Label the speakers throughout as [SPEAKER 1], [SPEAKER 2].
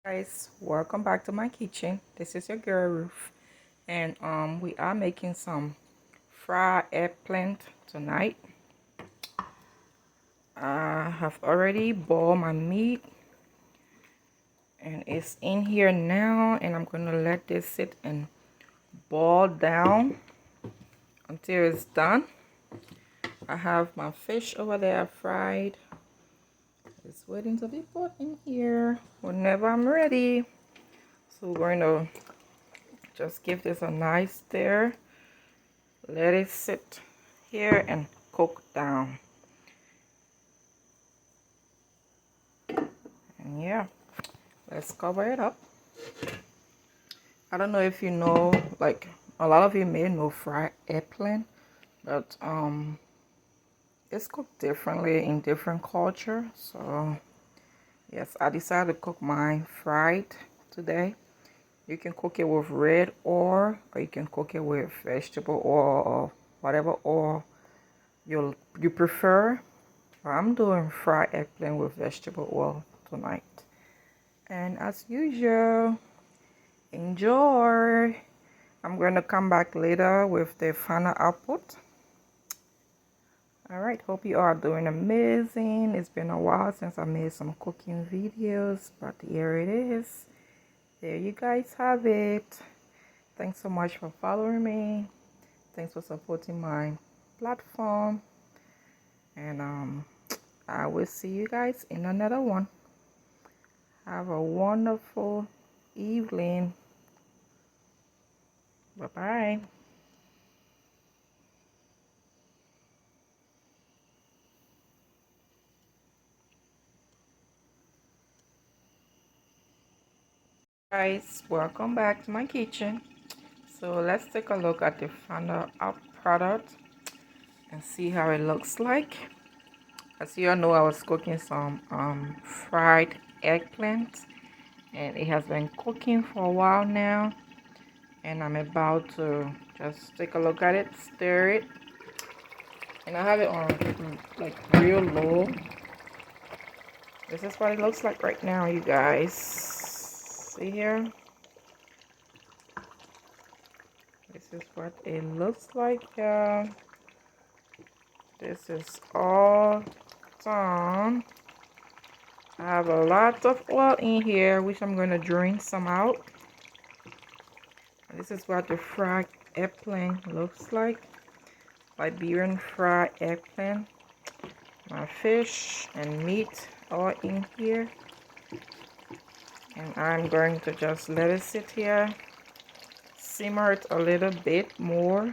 [SPEAKER 1] Guys, welcome back to my kitchen. This is your girl Ruth, and we are making some fried eggplant tonight. I have already boiled my meat and it's in here now, and I'm gonna let this sit and boil down until it's done. I have my fish over there fried. It's waiting to be put in here whenever I'm ready. So we're going to just give this a nice stir. Let it sit here and cook down. And yeah, let's cover it up. I don't know if you know, like a lot of you may know fried eggplant, but it's cooked differently in different culture. So yes, I decided to cook mine fried today. You can cook it with red oil, or you can cook it with vegetable oil, or whatever oil you prefer. I'm doing fried eggplant with vegetable oil tonight. And as usual, enjoy. I'm going to come back later with the final output. Alright, hope you are doing amazing. It's been a while since I made some cooking videos, but here it is. There you guys have it. Thanks so much for following me. Thanks for supporting my platform. And I will see you guys in another one. Have a wonderful evening. Bye-bye. Guys, welcome back to my kitchen. So let's take a look at the final out product and see how it looks like. As you all know, I was cooking some fried eggplant, and it has been cooking for a while now, and I'm about to just take a look at it, stir it, and I have it on like real low. This is what it looks like right now, you guys. See here? This is what it looks like, y'all. This is all done. I have a lot of oil in here, which I'm going to drain some out. And this is what the fried eggplant looks like. Liberian fried eggplant. My fish and meat all in here. And I'm going to just let it sit here. Simmer it a little bit more.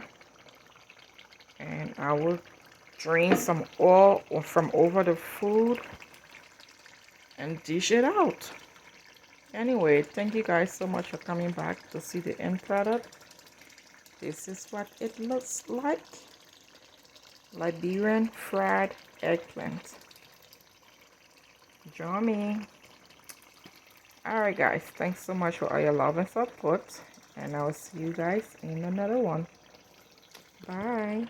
[SPEAKER 1] And I will drain some oil from over the food and dish it out. Anyway, thank you guys so much for coming back to see the end product. This is what it looks like. Liberian fried eggplant. Join me. Alright guys, thanks so much for all your love and support, and I will see you guys in another one. Bye.